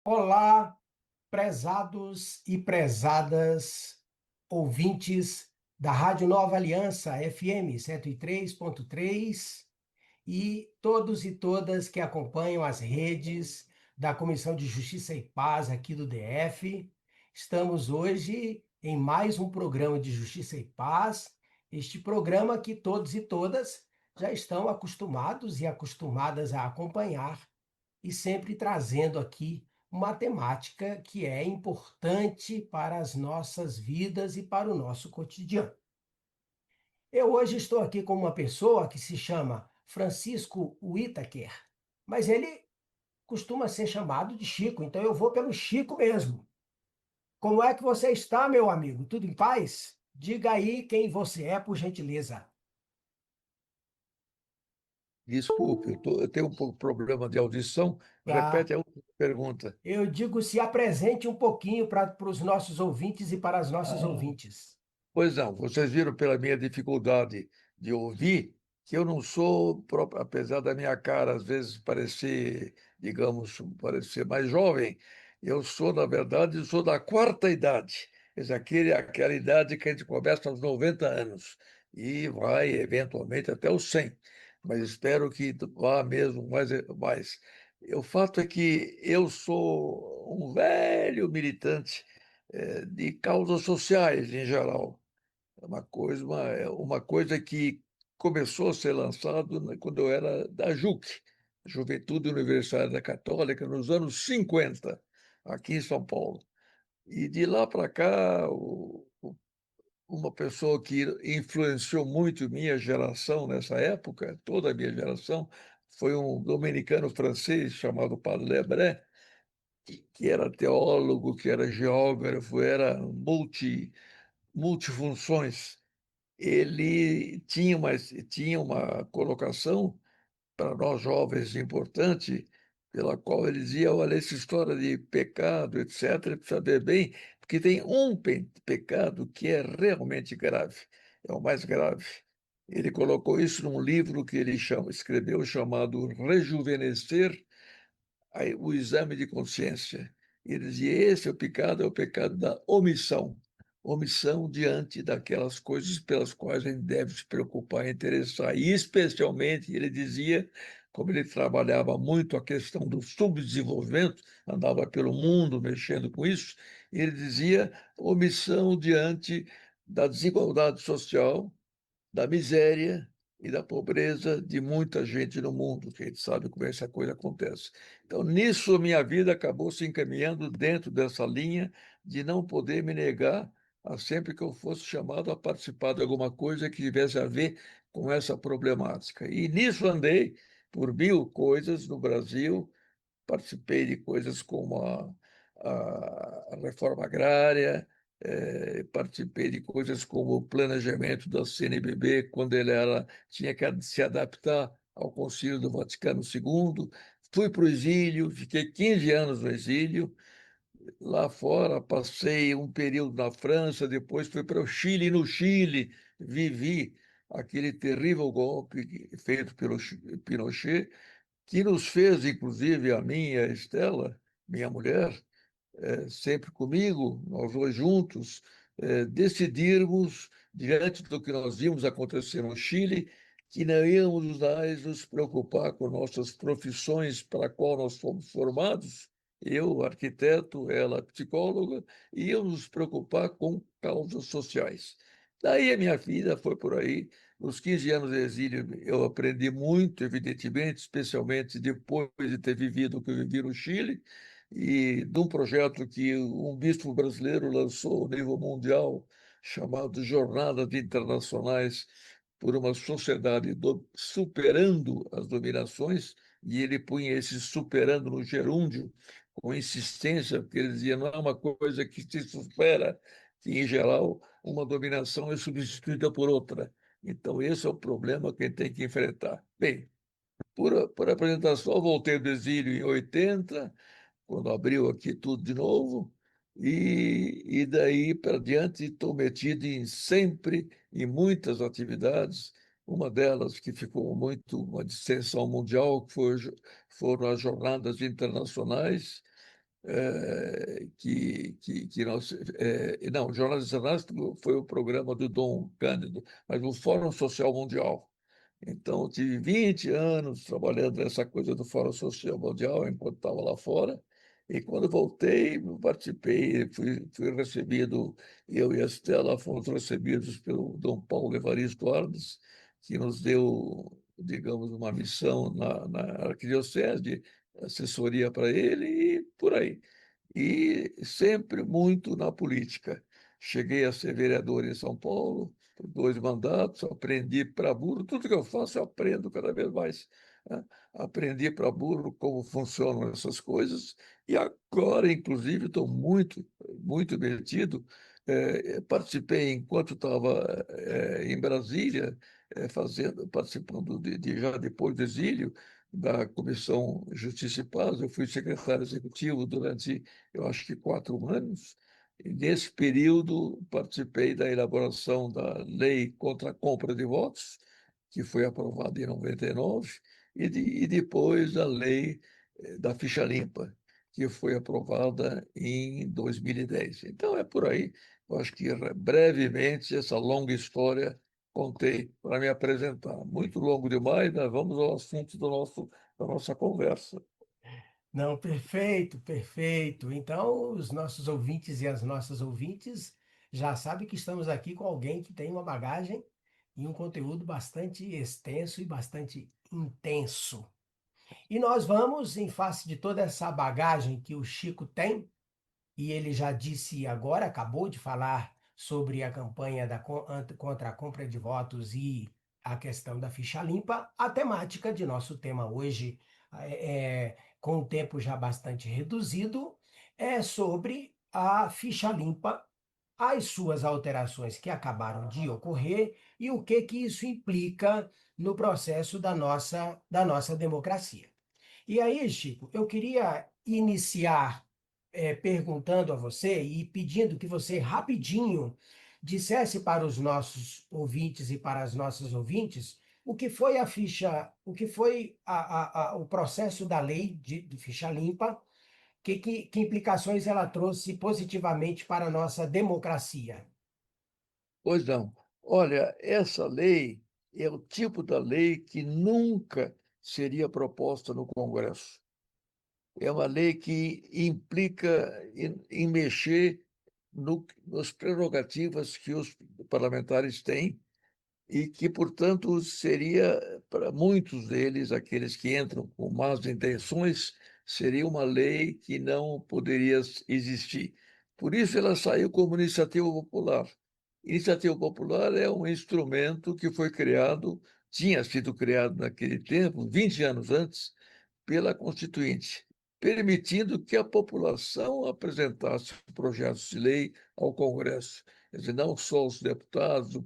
Olá, prezados e prezadas ouvintes da Rádio Nova Aliança FM 103.3 e todos e todas que acompanham as redes da Comissão de Justiça e Paz aqui do DF. Estamos hoje em mais um programa de Justiça e Paz, este programa que todos e todas já estão acostumados e acostumadas a acompanhar e sempre trazendo aqui uma temática que é importante para as nossas vidas e para o nosso cotidiano. Eu hoje estou aqui com uma pessoa que se chama Francisco Whittaker, mas ele costuma ser chamado de Chico, então eu vou pelo Chico mesmo. Como é que você está, meu amigo? Tudo em paz? Diga aí quem você é, por gentileza. Desculpe, eu tenho um pouco de problema de audição. Tá? Repete a última pergunta. Eu digo, se apresente um pouquinho para os nossos ouvintes e para as nossas Ah, ouvintes. pois não, vocês viram pela minha dificuldade de ouvir que eu não sou, apesar da minha cara às vezes parecer, digamos, parecer mais jovem, eu sou, na verdade, eu sou da quarta idade. Aquela idade que a gente começa aos 90 anos e vai eventualmente até os 100. Mas espero que vá mesmo mais. O fato é que eu sou um velho militante de causas sociais em geral. É uma coisa que começou a ser lançado quando eu era da JUC, Juventude Universitária Católica, nos anos 50, aqui em São Paulo. E de lá para cá, uma pessoa que influenciou muito minha geração nessa época, toda a minha geração, foi um dominicano francês chamado Padre Lebré, que era teólogo, que era geógrafo, era multifunções. Ele tinha uma colocação para nós jovens importante, pela qual ele dizia: olha, essa história de pecado, etc., precisa ver bem, porque tem um pecado que é realmente grave, é o mais grave. Ele colocou isso num livro que escreveu chamado Rejuvenescer o exame de consciência. Ele dizia: esse é o pecado da omissão. Omissão diante daquelas coisas pelas quais a gente deve se preocupar e interessar. E, especialmente, ele dizia, como ele trabalhava muito a questão do subdesenvolvimento, andava pelo mundo mexendo com isso, ele dizia omissão diante da desigualdade social, da miséria e da pobreza de muita gente no mundo, que a gente sabe como essa coisa acontece. Então, nisso, a minha vida acabou se encaminhando dentro dessa linha de não poder me negar a sempre que eu fosse chamado a participar de alguma coisa que tivesse a ver com essa problemática. E nisso andei por mil coisas no Brasil, participei de coisas como a reforma agrária, participei de coisas como o planejamento da CNBB, quando tinha que se adaptar ao Concílio do Vaticano II. Fui para o exílio, fiquei 15 anos no exílio. Lá fora, passei um período na França, depois fui para o Chile. E no Chile, vivi aquele terrível golpe feito pelo Pinochet, que nos fez, inclusive, a mim e a Estela, minha mulher, sempre comigo, nós dois juntos, decidirmos, diante do que nós vimos acontecer no Chile, que não íamos mais nos preocupar com nossas profissões para a qual nós fomos formados, eu, arquiteto, ela, psicóloga, e íamos nos preocupar com causas sociais. Daí a minha vida foi por aí. Nos 15 anos de exílio, eu aprendi muito, evidentemente, especialmente depois de ter vivido o que eu vivi no Chile, e de um projeto que um bispo brasileiro lançou a nível mundial, chamado Jornadas Internacionais por uma Sociedade Superando as Dominações, e ele punha esse superando no gerúndio com insistência, porque ele dizia: não é uma coisa que se supera, que em geral uma dominação é substituída por outra. Então, esse é o problema que a gente tem que enfrentar. Bem, por apresentação, eu voltei do exílio em 80, quando abriu aqui tudo de novo, e daí para diante estou metido sempre em muitas atividades. Uma delas que ficou muito uma distensão mundial, foram as jornadas internacionais, que nós. Não, Jornais Nacionais foi o programa do Dom Cândido, mas o Fórum Social Mundial. Então, eu tive 20 anos trabalhando nessa coisa do Fórum Social Mundial, enquanto estava lá fora. E quando voltei, participei, fui recebido, eu e a Estela fomos recebidos pelo Dom Paulo Evaristo Arnes, que nos deu, digamos, uma missão na arquidiocese de assessoria para ele e por aí. E sempre muito na política. Cheguei a ser vereador em São Paulo, por 2 mandatos, aprendi para burro, tudo que eu faço eu aprendo cada vez mais, né? Aprendi para burro como funcionam essas coisas e agora, inclusive, estou muito metido. Participei enquanto estava em Brasília, participando já depois do exílio, da Comissão Justiça e Paz. Eu fui secretário executivo durante, eu acho que 4 anos. E nesse período, participei da elaboração da lei contra a compra de votos, que foi aprovada em 99, e depois da lei da ficha limpa, que foi aprovada em 2010. Então, é por aí. Eu acho que brevemente essa longa história contei para me apresentar. Muito longo demais, mas vamos ao assunto da nossa conversa. Não, perfeito, perfeito. Então, os nossos ouvintes e as nossas ouvintes já sabem que estamos aqui com alguém que tem uma bagagem e um conteúdo bastante extenso e bastante intenso. E nós vamos, em face de toda essa bagagem que o Chico tem, e ele já disse agora, acabou de falar sobre a campanha contra a compra de votos e a questão da ficha limpa, a temática de nosso tema hoje, com o tempo já bastante reduzido, é sobre a ficha limpa, as suas alterações que acabaram de ocorrer e o que que isso implica no processo da nossa democracia. E aí, Chico, eu queria iniciar perguntando a você e pedindo que você rapidinho dissesse para os nossos ouvintes e para as nossas ouvintes o que foi a ficha, o que foi o processo da lei de ficha limpa, que implicações ela trouxe positivamente para a nossa democracia. Pois não. Olha, essa lei é o tipo da lei que nunca seria proposta no Congresso. É uma lei que implica em mexer nas prerrogativas que os parlamentares têm e que, portanto, seria, para muitos deles, aqueles que entram com más intenções, seria uma lei que não poderia existir. Por isso, ela saiu como iniciativa popular. Iniciativa popular é um instrumento que foi criado, tinha sido criado naquele tempo, 20 anos antes, pela Constituinte, permitindo que a população apresentasse projetos de lei ao Congresso. Quer dizer, não só os deputados, o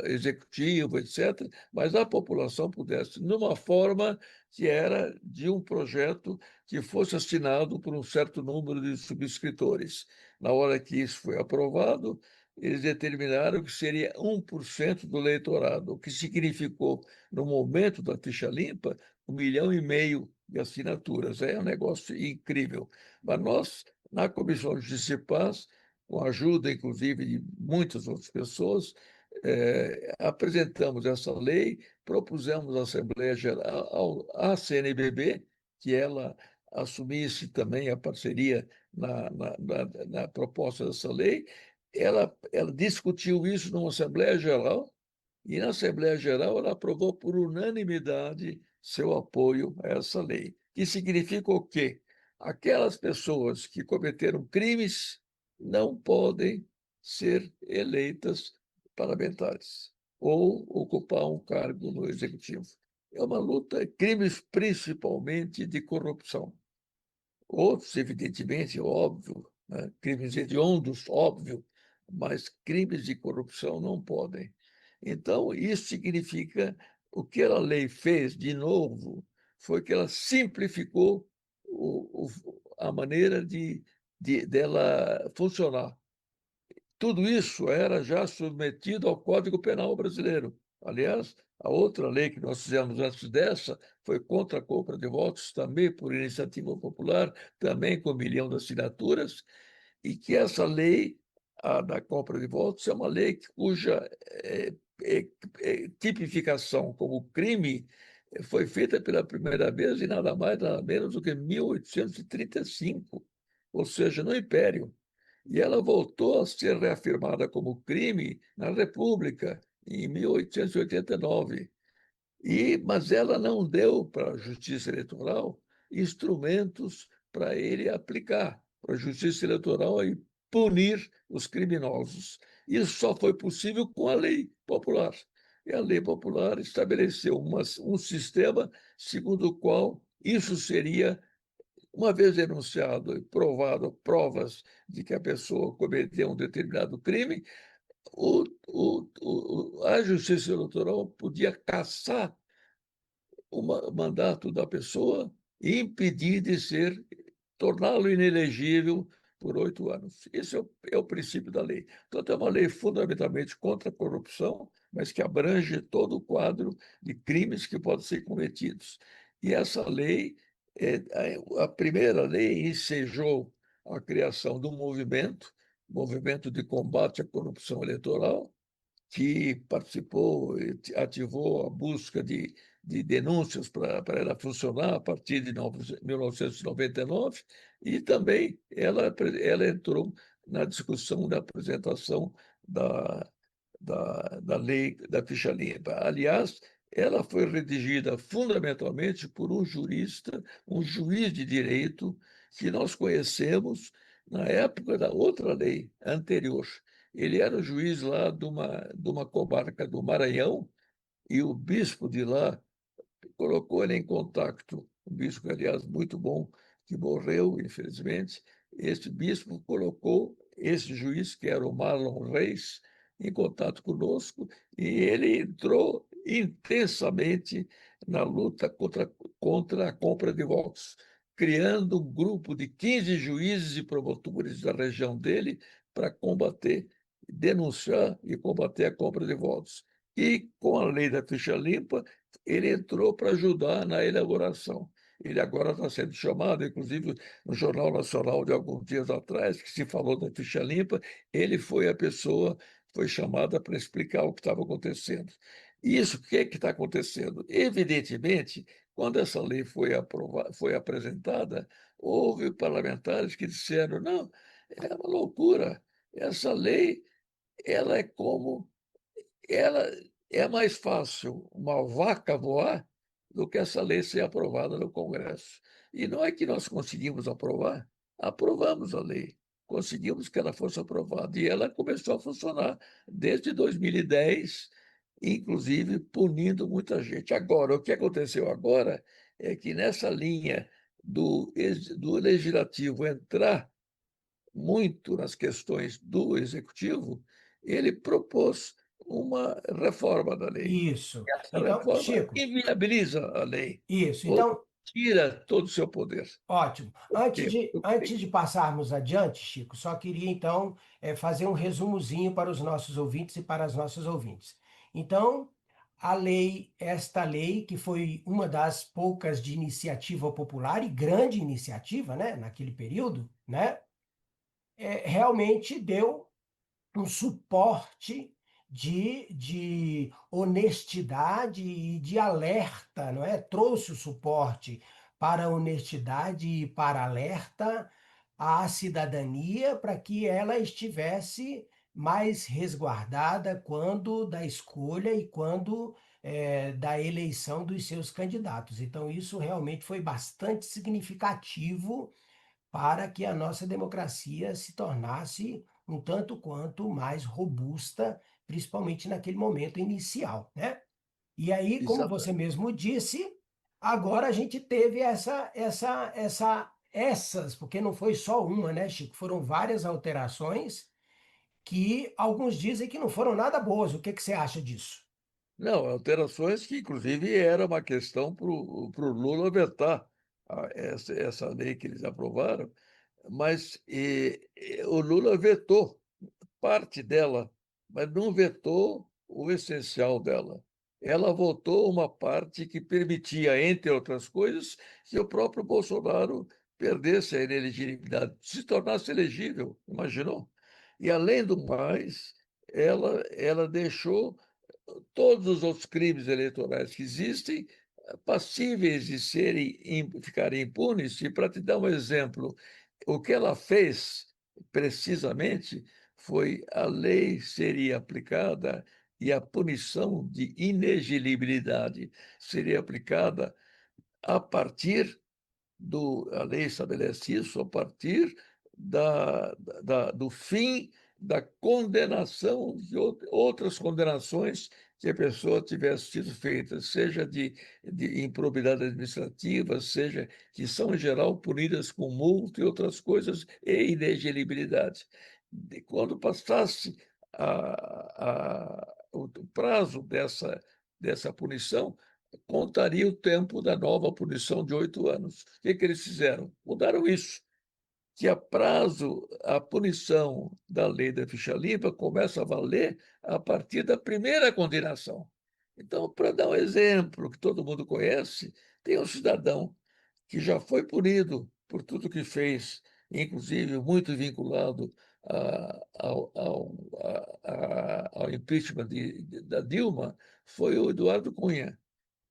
executivo, etc., mas a população pudesse, numa forma que era de um projeto que fosse assinado por um certo número de subscritores. Na hora que isso foi aprovado, eles determinaram que seria 1% do eleitorado, o que significou, no momento da ficha limpa, 1,5 milhão de assinaturas. É um negócio incrível. Mas nós, na Comissão de Justiça e Paz, com a ajuda, inclusive, de muitas outras pessoas, apresentamos essa lei, propusemos à Assembleia Geral, à CNBB, que ela assumisse também a parceria na proposta dessa lei. Ela discutiu isso numa Assembleia Geral, e na Assembleia Geral ela aprovou por unanimidade seu apoio a essa lei, que significa o quê? Aquelas pessoas que cometeram crimes não podem ser eleitas parlamentares ou ocupar um cargo no executivo. É uma luta, crimes principalmente de corrupção. Outros, evidentemente, óbvio, né? Crimes hediondos, óbvio, mas crimes de corrupção não podem. Então, isso significa, o que a lei fez, de novo, foi que ela simplificou a maneira dela funcionar. Tudo isso era já submetido ao Código Penal brasileiro. Aliás, a outra lei que nós fizemos antes dessa foi contra a compra de votos, também por iniciativa popular, também com 1 milhão de assinaturas, e que essa lei, a da compra de votos, é uma lei cuja é, tipificação como crime foi feita pela primeira vez em nada mais, nada menos do que 1835, ou seja, no Império. E ela voltou a ser reafirmada como crime na República, em 1889. Mas ela não deu para a Justiça Eleitoral instrumentos para ele aplicar, para a Justiça Eleitoral e punir os criminosos. Isso só foi possível com a lei popular. E a lei popular estabeleceu um sistema segundo o qual isso seria, uma vez denunciado e provado provas de que a pessoa cometeu um determinado crime, a Justiça Eleitoral podia cassar o mandato da pessoa e impedir de ser, torná-lo inelegível por 8 anos. Esse é o princípio da lei. Então, é uma lei fundamentalmente contra a corrupção, mas que abrange todo o quadro de crimes que podem ser cometidos. E essa lei, a primeira lei ensejou a criação de um movimento de combate à corrupção eleitoral, que participou e ativou a busca de denúncias para ela funcionar a partir de 1999, e também ela entrou na discussão da apresentação da, da lei da ficha limpa. Aliás, ela foi redigida fundamentalmente por um jurista, um juiz de direito, que nós conhecemos na época da outra lei anterior. Ele era o juiz lá de uma comarca do Maranhão, e o bispo de lá colocou ele em contato, um bispo, aliás, muito bom, que morreu, infelizmente. Esse bispo colocou esse juiz, que era o Marlon Reis, em contato conosco, e ele entrou intensamente na luta contra a compra de votos, criando um grupo de 15 juízes e promotores da região dele para combater, denunciar e combater a compra de votos. E com a lei da ficha limpa, ele entrou para ajudar na elaboração. Ele agora está sendo chamado, inclusive no Jornal Nacional de alguns dias atrás, que se falou da ficha limpa, ele foi a pessoa que foi chamada para explicar o que estava acontecendo. Isso, o que é que está acontecendo? Evidentemente, quando essa lei foi apresentada, houve parlamentares que disseram: não, é uma loucura, essa lei ela é como ela é mais fácil uma vaca voar do que essa lei ser aprovada no Congresso. E não é que nós conseguimos aprovar, aprovamos a lei, conseguimos que ela fosse aprovada, e ela começou a funcionar desde 2010, inclusive punindo muita gente. Agora, o que aconteceu agora é que nessa linha do legislativo entrar muito nas questões do executivo, ele propôs uma reforma da lei. Isso. Essa Então, reforma Chico, inviabiliza a lei, isso. ou Então, tira todo o seu poder. ótimo. Por quê? Antes de passarmos adiante, Chico, só queria então fazer um resumozinho para os nossos ouvintes e para as nossas ouvintes. Então, esta lei, que foi uma das poucas de iniciativa popular e grande iniciativa, né, naquele período, né, realmente deu um suporte de honestidade e de alerta, não é? Trouxe o suporte para a honestidade e para alerta à cidadania para que ela estivesse mais resguardada quando da escolha e quando da eleição dos seus candidatos. Então, isso realmente foi bastante significativo para que a nossa democracia se tornasse um tanto quanto mais robusta, principalmente naquele momento inicial, né? E aí, como você Exatamente. mesmo disse, agora a gente teve essas, porque não foi só uma, né, Chico? Foram várias alterações que alguns dizem que não foram nada boas. O que que você acha disso? Não, alterações que, inclusive, era uma questão para o Lula vetar essa lei que eles aprovaram, mas o Lula vetou parte dela, mas não vetou o essencial dela. ela votou uma parte que permitia, entre outras coisas, que o próprio Bolsonaro perdesse a inelegibilidade, se tornasse elegível, imaginou? E, além do mais, ela deixou todos os outros crimes eleitorais que existem passíveis de ficarem impunes. E, para te dar um exemplo, o que ela fez precisamente foi a lei seria aplicada e a punição de inelegibilidade seria aplicada a partir a lei estabelece isso a partir do fim da condenação de outras condenações que a pessoa tivesse sido feita, seja de improbidade administrativa, seja que são, em geral, punidas com multa e outras coisas, e inelegibilidade. Quando passasse o prazo dessa punição, contaria o tempo da nova punição de 8 anos. O que eles fizeram? Mudaram isso, que a prazo, a punição da lei da ficha limpa começa a valer a partir da primeira condenação. Então, para dar um exemplo que todo mundo conhece, tem um cidadão que já foi punido por tudo que fez, inclusive muito vinculado ao impeachment da Dilma, foi o Eduardo Cunha.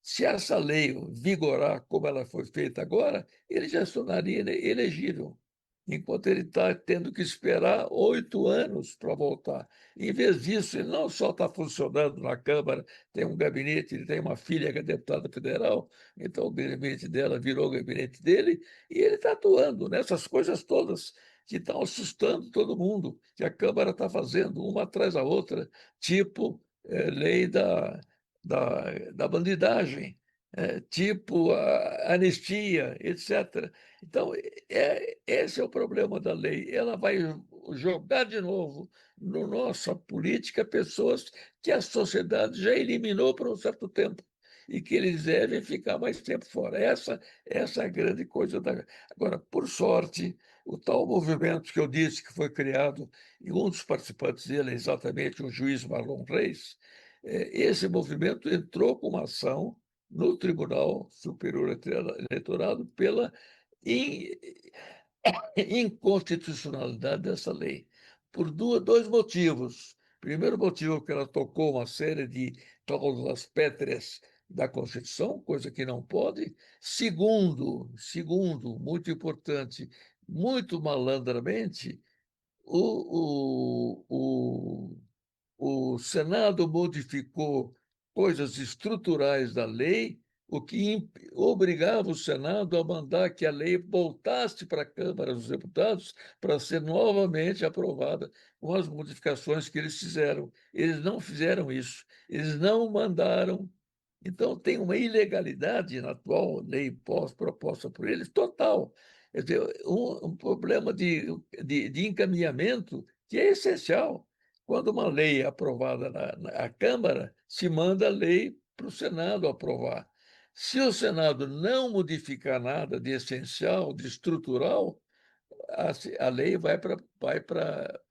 Se essa lei vigorar como ela foi feita agora, ele já se tornaria elegível, enquanto ele está tendo que esperar 8 anos para voltar. Em vez disso, ele não só está funcionando na Câmara, tem um gabinete, ele tem uma filha que é deputada federal, então o gabinete dela virou o gabinete dele, e ele está atuando nessas coisas todas que estão assustando todo mundo, que a Câmara está fazendo uma atrás da outra, tipo lei da bandidagem, tipo a anistia, etc. Então, esse é o problema da lei. Ela vai jogar de novo na nossa política pessoas que a sociedade já eliminou por um certo tempo e que eles devem ficar mais tempo fora. Essa é a grande coisa. Agora, por sorte, o tal movimento que eu disse que foi criado, e um dos participantes dele é exatamente o juiz Marlon Reis, esse movimento entrou com uma ação no Tribunal Superior Eleitoral pela in- inconstitucionalidade dessa lei, por dois motivos. Primeiro motivo, que ela tocou uma série de cláusulas pétreas da Constituição, coisa que não pode. Segundo, muito importante, muito malandramente, o Senado modificou coisas estruturais da lei, o que obrigava o Senado a mandar que a lei voltasse para a Câmara dos Deputados para ser novamente aprovada com as modificações que eles fizeram. Eles não fizeram isso, eles não mandaram. Então, tem uma ilegalidade na atual lei proposta por eles total. Quer dizer, um problema de encaminhamento que é essencial. Quando uma lei é aprovada na Câmara, se manda a lei para o Senado aprovar. Se o Senado não modificar nada de essencial, de estrutural, a lei vai para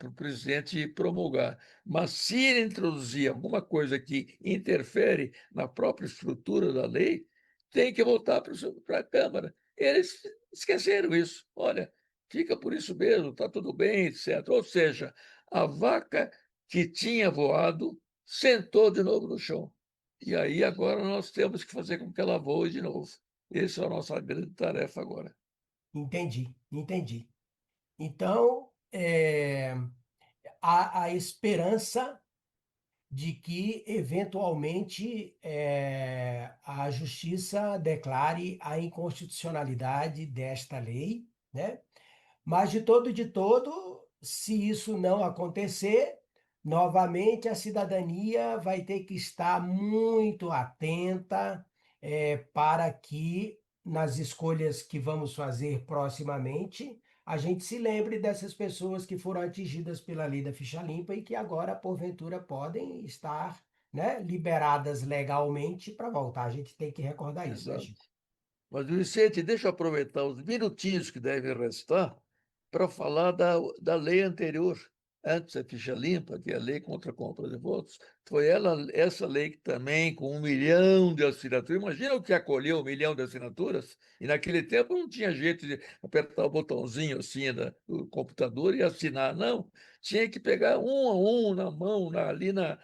o presidente promulgar. Mas se ele introduzir alguma coisa que interfere na própria estrutura da lei, tem que voltar para a Câmara. Eles esqueceram isso. Olha, fica por isso mesmo, está tudo bem, etc. Ou seja, a vaca que tinha voado sentou de novo no chão. E aí agora nós temos que fazer com que ela voe de novo. Essa é a nossa grande tarefa agora. Entendi, entendi. Então, há a esperança de que, eventualmente, a justiça declare a inconstitucionalidade desta lei, né? Mas, de todo, se isso não acontecer, novamente a cidadania vai ter que estar muito atenta, para que, nas escolhas que vamos fazer proximamente, a gente se lembre dessas pessoas que foram atingidas pela lei da ficha limpa e que agora, porventura, podem estar, né, liberadas legalmente para voltar. A gente tem que recordar isso, né, Exato. Chico? Mas, Vicente, deixa eu aproveitar os minutinhos que devem restar para falar da lei anterior, antes da ficha limpa, que é a lei contra a compra de votos, foi essa lei que também, com 1 milhão de assinaturas, imagina o que acolheu 1 milhão de assinaturas, e naquele tempo não tinha jeito de apertar o botãozinho assim do computador e assinar, não, tinha que pegar um a um na mão, ali na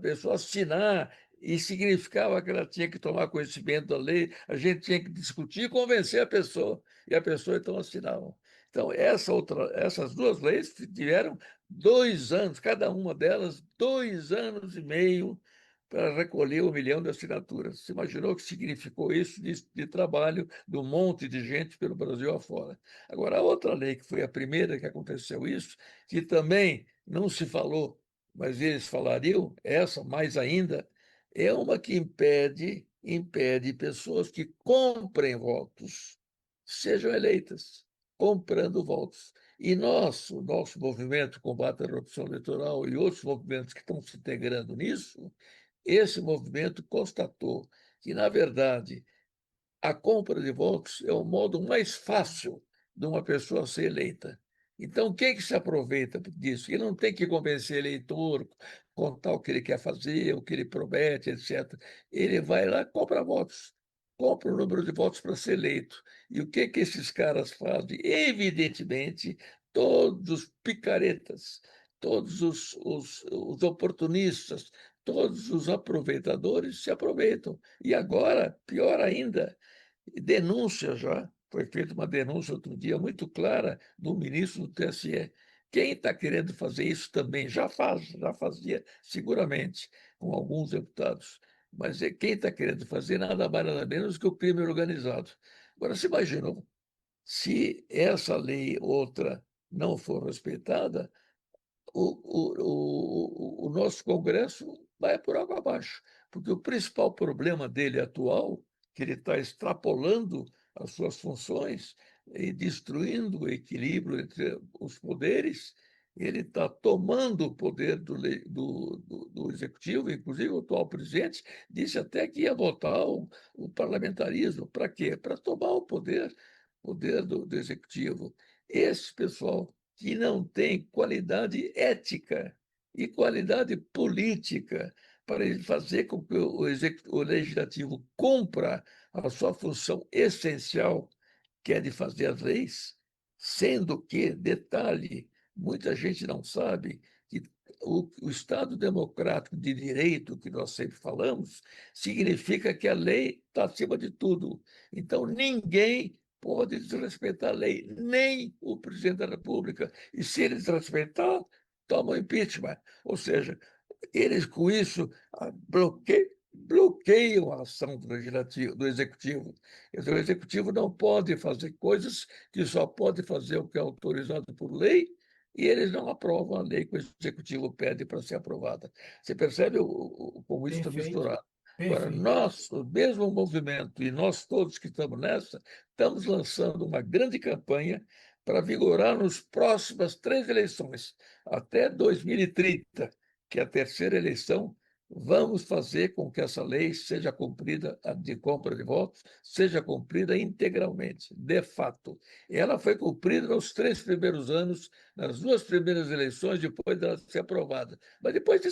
pessoa assinar, e significava que ela tinha que tomar conhecimento da lei, a gente tinha que discutir e convencer a pessoa, e a pessoa então assinava. Então, essas duas leis tiveram 2 anos, cada uma delas, 2 anos e meio para recolher 1 milhão de assinaturas. Você imaginou o que significou isso de trabalho de um monte de gente pelo Brasil afora? Agora, a outra lei, que foi a primeira que aconteceu isso, que também não se falou, mas eles falariam, essa mais ainda, é uma que impede pessoas que comprem votos sejam eleitas, comprando votos. E o nosso movimento Combate à Corrupção Eleitoral e outros movimentos que estão se integrando nisso, esse movimento constatou que, na verdade, a compra de votos é o modo mais fácil de uma pessoa ser eleita. Então, quem que se aproveita disso? Ele não tem que convencer eleitor, contar o que ele quer fazer, o que ele promete, etc. Ele vai lá, compra votos, compra o número de votos para ser eleito. E o que que esses caras fazem? Evidentemente, todos os picaretas, todos os oportunistas, todos os aproveitadores se aproveitam. E agora, pior ainda, denúncia já. Foi feita uma denúncia outro dia muito clara do ministro do TSE. Quem está querendo fazer isso também já fazia seguramente com alguns deputados. Mas quem está querendo fazer nada mais nada menos que o crime organizado. Agora, se imaginou, se essa lei outra não for respeitada, o nosso Congresso vai por água abaixo, porque o principal problema dele atual, que ele está extrapolando as suas funções e destruindo o equilíbrio entre os poderes, ele está tomando o poder do executivo, inclusive o atual presidente disse até que ia votar o parlamentarismo. Para quê? Para tomar poder do executivo. Esse pessoal que não tem qualidade ética e qualidade política para ele fazer com que o legislativo cumpra a sua função essencial, que é de fazer as leis, sendo que, detalhe, muita gente não sabe que o Estado democrático de direito, que nós sempre falamos, significa que a lei está acima de tudo. Então, ninguém pode desrespeitar a lei, nem o presidente da República. E se ele desrespeitar, toma o impeachment. Ou seja, eles com isso bloqueiam a ação do legislativo, do executivo. Quer dizer, o executivo não pode fazer coisas que só pode fazer o que é autorizado por lei, e eles não aprovam a lei que o executivo pede para ser aprovada. Você percebe como isso está Perfeito, misturado? Agora, perfeito. nós, o mesmo movimento, e nós todos que estamos nessa, estamos lançando uma grande campanha para vigorar nos próximas 3 eleições, até 2030, que é a terceira eleição. Vamos fazer com que essa lei seja cumprida, a de compra de votos, seja cumprida integralmente, de fato. Ela foi cumprida nos 3 primeiros anos, nas 2 primeiras eleições, depois dela ser aprovada. Mas depois se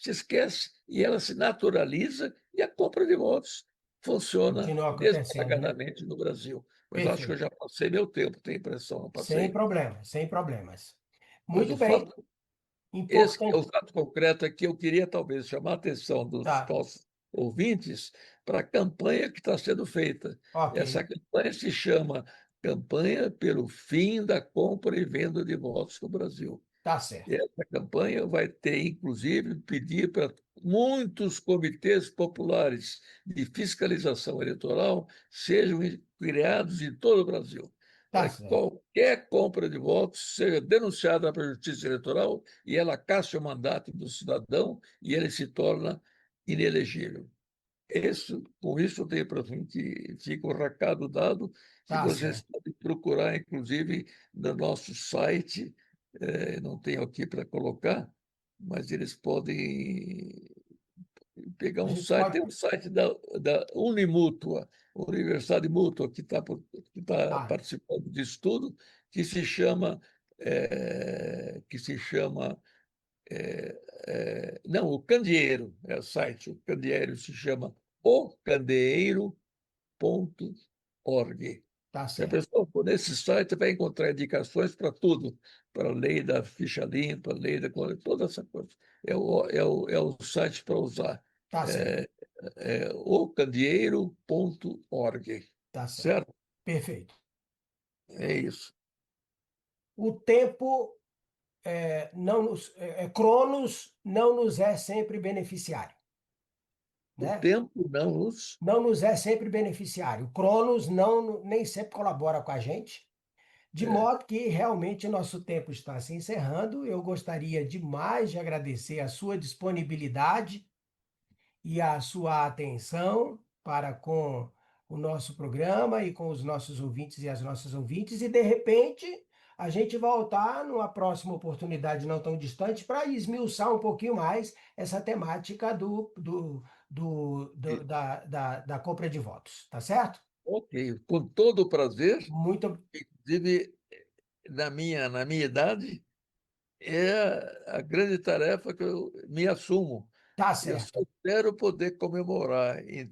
esquece e ela se naturaliza e a compra de votos funciona Continua acontecendo, né? desbragadamente no Brasil. Mas acho que eu Perfeito. já passei meu tempo, tenho impressão, não Sem passei? problemas, sem problemas. Mas Muito bem, esse que é o importante. fato concreto aqui, eu queria talvez chamar a atenção dos Tá, nossos ouvintes para a campanha que está sendo feita. ok, Essa campanha se chama Campanha pelo Fim da Compra e Venda de Votos no Brasil. tá certo. Essa campanha vai ter, inclusive, pedir para muitos comitês populares de fiscalização eleitoral sejam criados em todo o Brasil, Tá para que certo. qualquer compra de votos seja denunciada para a Justiça Eleitoral e ela casse o mandato do cidadão e ele se torna inelegível. Com isso, eu tenho para mim que fica o recado dado, que Tá vocês certo. podem procurar, inclusive, no nosso site, não tenho aqui para colocar, mas eles podem pegar A um gente site, pode. tem um site da Unimútua, Universidade Mútua, que está participando disso tudo, que se chama que se chama. Não, o Candeeiro é o site. O Candeeiro se chama ocandeeiro.org. Tá Se a certo. pessoa for nesse site, vai encontrar indicações para tudo, para a lei da ficha limpa, a lei da toda essa coisa. É o site para usar. Tá certo. É, ocandeeiro.org. Tá certo. Certo? Perfeito. É isso. O tempo não nos, Cronos não nos é sempre beneficiário, O né? tempo não nos. Não nos é sempre beneficiário. Cronos não, nem sempre colabora com a gente, de É, modo que realmente o nosso tempo está se encerrando. Eu gostaria demais de agradecer a sua disponibilidade e a sua atenção para com o nosso programa e com os nossos ouvintes e as nossas ouvintes, e de repente a gente voltar numa próxima oportunidade não tão distante para esmiuçar um pouquinho mais essa temática da compra de votos, tá certo? ok, com todo o prazer, Muito, inclusive na minha idade, é a grande tarefa que eu me assumo. tá Eu certo. só espero poder comemorar em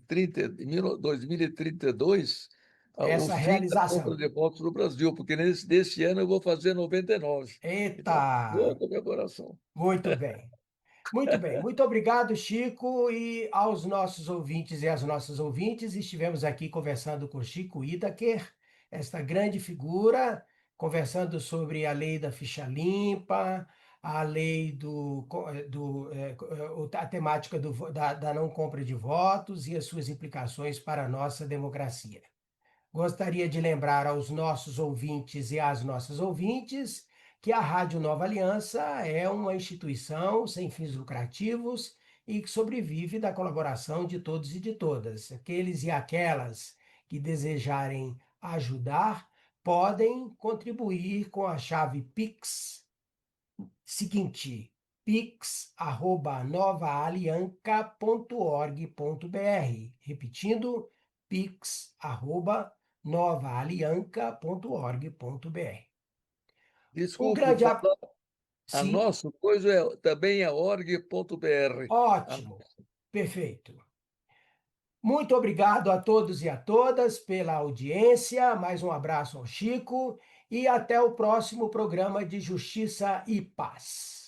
2032 o Essa fim da compra realização. de votos no Brasil, porque desse ano eu vou fazer 99. Então, boa Eita, comemoração. muito bem. Muito bem, muito obrigado, Chico, e aos nossos ouvintes e às nossas ouvintes. Estivemos aqui conversando com Chico Itaker, esta grande figura, conversando sobre a lei da ficha limpa, a lei a temática da não compra de votos e as suas implicações para a nossa democracia. Gostaria de lembrar aos nossos ouvintes e às nossas ouvintes que a Rádio Nova Aliança é uma instituição sem fins lucrativos e que sobrevive da colaboração de todos e de todas. Aqueles e aquelas que desejarem ajudar podem contribuir com a chave Pix seguinte: pix@novaalianca.org.br. Repetindo, pix@novaalianca.org.br. Um Desculpe grande falar, a Sim, nossa coisa também é org.br. ótimo, perfeito. Muito obrigado a todos e a todas pela audiência. Mais um abraço ao Chico e até o próximo programa de Justiça e Paz.